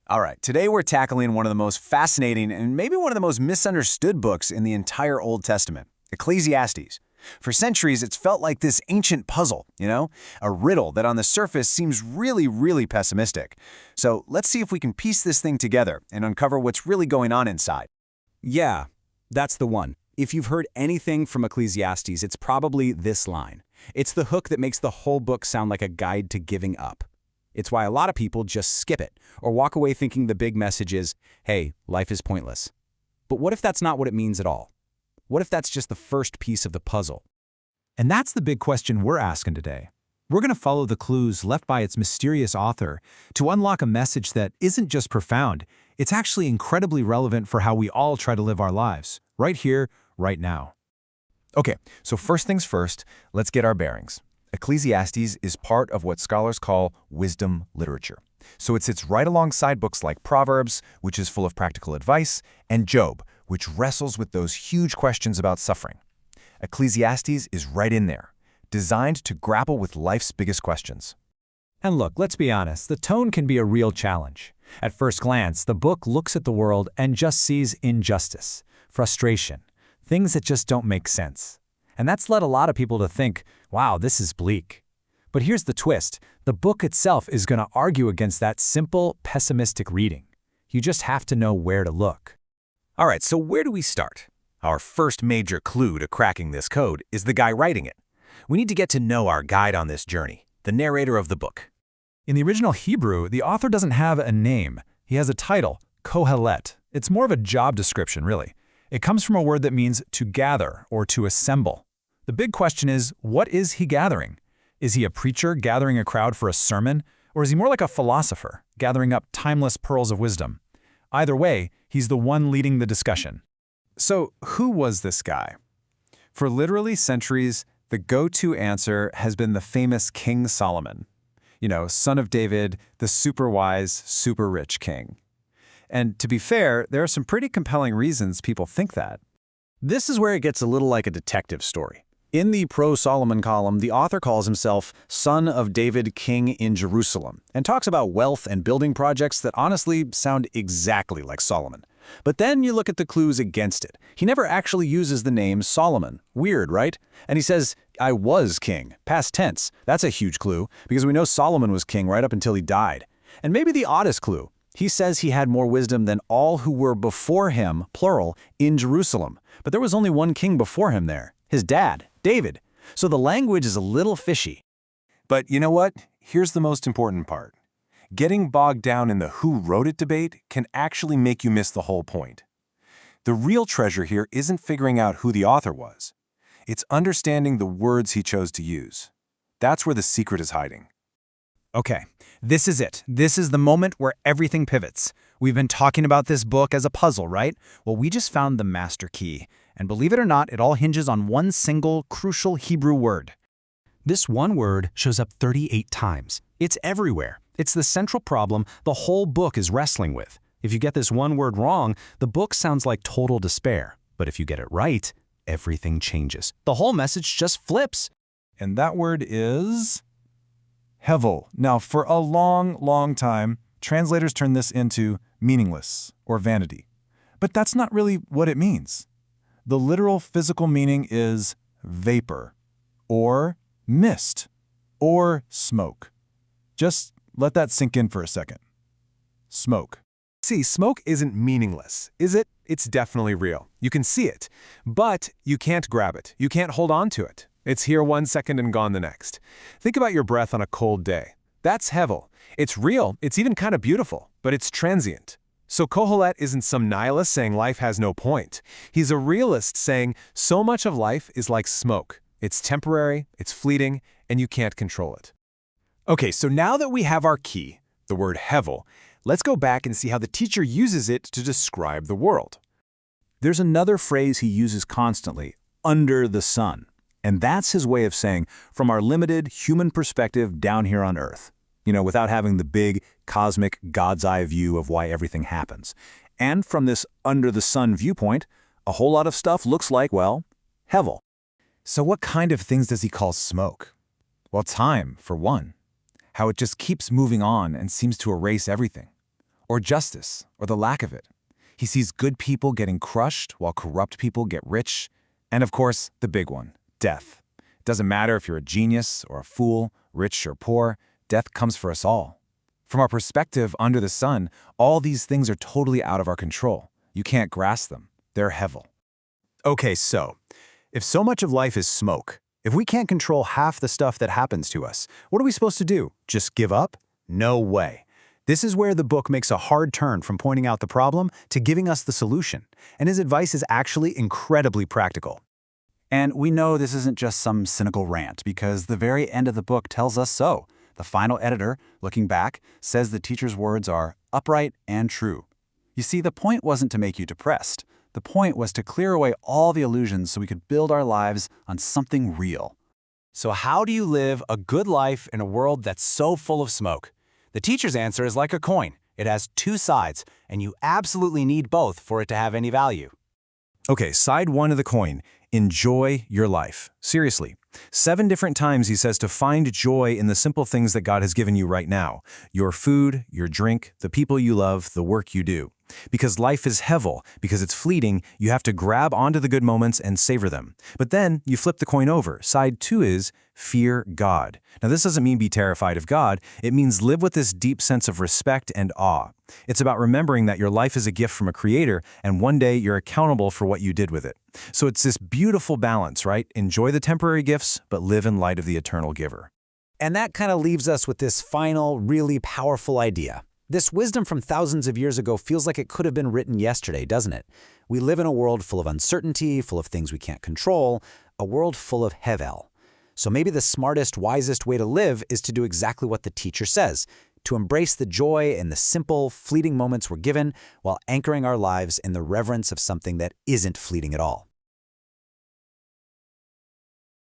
All right, today we're tackling one of the most fascinating and maybe one of the most misunderstood books in the entire Old Testament, Ecclesiastes. For centuries, it's felt like this ancient puzzle, a riddle that on the surface seems really, really pessimistic. So let's see if we can piece this thing together and uncover what's really going on inside. Yeah, that's the one. If you've heard anything from Ecclesiastes, it's probably this line. It's the hook that makes the whole book sound like a guide to giving up. It's why a lot of people just skip it or walk away thinking the big message is, hey, life is pointless. But what if that's not what it means at all? What if that's just the first piece of the puzzle? And that's the big question we're asking today. We're going to follow the clues left by its mysterious author to unlock a message that isn't just profound, it's actually incredibly relevant for how we all try to live our lives, right here, right now. Okay, so first things first, let's get our bearings. Ecclesiastes is part of what scholars call wisdom literature. So it sits right alongside books like Proverbs, which is full of practical advice, and Job, which wrestles with those huge questions about suffering. Ecclesiastes is right in there, designed to grapple with life's biggest questions. And look, let's be honest, the tone can be a real challenge. At first glance, the book looks at the world and just sees injustice, frustration, things that just don't make sense. And that's led a lot of people to think, wow, this is bleak. But here's the twist. The book itself is going to argue against that simple, pessimistic reading. You just have to know where to look. All right, so where do we start? Our first major clue to cracking this code is the guy writing it. We need to get to know our guide on this journey, the narrator of the book. In the original Hebrew, the author doesn't have a name. He has a title, Qohelet. It's more of a job description, really. It comes from a word that means to gather or to assemble. The big question is, what is he gathering? Is he a preacher gathering a crowd for a sermon, or is he more like a philosopher, gathering up timeless pearls of wisdom? Either way, he's the one leading the discussion. So who was this guy? For literally centuries, the go-to answer has been the famous King Solomon. Son of David, the super wise, super rich king. And to be fair, there are some pretty compelling reasons people think that. This is where it gets a little like a detective story. In the pro-Solomon column, the author calls himself Son of David, King in Jerusalem, and talks about wealth and building projects that honestly sound exactly like Solomon. But then you look at the clues against it. He never actually uses the name Solomon. Weird, right? And he says, I was king, past tense. That's a huge clue, because we know Solomon was king right up until he died. And maybe the oddest clue, he says he had more wisdom than all who were before him, plural, in Jerusalem. But there was only one king before him there, his dad, David. So the language is a little fishy. But you know what? Here's the most important part. Getting bogged down in the who wrote it debate can actually make you miss the whole point. The real treasure here isn't figuring out who the author was. It's understanding the words he chose to use. That's where the secret is hiding. Okay, this is it. This is the moment where everything pivots. We've been talking about this book as a puzzle, right? Well, we just found the master key. And believe it or not, it all hinges on one single, crucial Hebrew word. This one word shows up 38 times. It's everywhere. It's the central problem the whole book is wrestling with. If you get this one word wrong, the book sounds like total despair. But if you get it right, everything changes. The whole message just flips. And that word is hevel. Now, for a long, long time, translators turn this into meaningless or vanity. But that's not really what it means. The literal physical meaning is vapor, or mist, or smoke. Just let that sink in for a second. Smoke. See, smoke isn't meaningless, is it? It's definitely real. You can see it, but you can't grab it. You can't hold on to it. It's here 1 second and gone the next. Think about your breath on a cold day. That's hevel. It's real, it's even kind of beautiful, but it's transient. So Qohelet isn't some nihilist saying life has no point. He's a realist saying so much of life is like smoke. It's temporary, it's fleeting, and you can't control it. Okay, so now that we have our key, the word hevel, let's go back and see how the teacher uses it to describe the world. There's another phrase he uses constantly, under the sun. And that's his way of saying, from our limited human perspective down here on Earth. Without having the big, cosmic, God's eye view of why everything happens. And from this under-the-sun viewpoint, a whole lot of stuff looks like, well, hevel. So what kind of things does he call smoke? Well, time, for one. How it just keeps moving on and seems to erase everything. or justice, or the lack of it. He sees good people getting crushed while corrupt people get rich. And of course, the big one, death. It doesn't matter if you're a genius or a fool, rich or poor, death comes for us all. From our perspective under the sun, all these things are totally out of our control. You can't grasp them. They're hevel. Okay, so, if so much of life is smoke, if we can't control half the stuff that happens to us, what are we supposed to do? Just give up? No way. This is where the book makes a hard turn from pointing out the problem to giving us the solution, and his advice is actually incredibly practical. And we know this isn't just some cynical rant, because the very end of the book tells us so. The final editor, looking back, says the teacher's words are upright and true. You see, the point wasn't to make you depressed. The point was to clear away all the illusions so we could build our lives on something real. So how do you live a good life in a world that's so full of smoke? The teacher's answer is like a coin. It has two sides, and you absolutely need both for it to have any value. Okay, side one of the coin. Enjoy your life. Seriously. 7 different times he says to find joy in the simple things that God has given you right now. Your food, your drink, the people you love, the work you do. Because life is hevel, because it's fleeting, you have to grab onto the good moments and savor them. But then you flip the coin over. Side 2 is fear God. Now this doesn't mean be terrified of God. It means live with this deep sense of respect and awe. It's about remembering that your life is a gift from a creator, and one day you're accountable for what you did with it. So it's this beautiful balance, right? Enjoy the temporary gifts, but live in light of the eternal giver. And that kind of leaves us with this final, really powerful idea. This wisdom from thousands of years ago feels like it could have been written yesterday, doesn't it? We live in a world full of uncertainty, full of things we can't control, a world full of hevel. So maybe the smartest, wisest way to live is to do exactly what the teacher says, to embrace the joy in the simple, fleeting moments we're given while anchoring our lives in the reverence of something that isn't fleeting at all.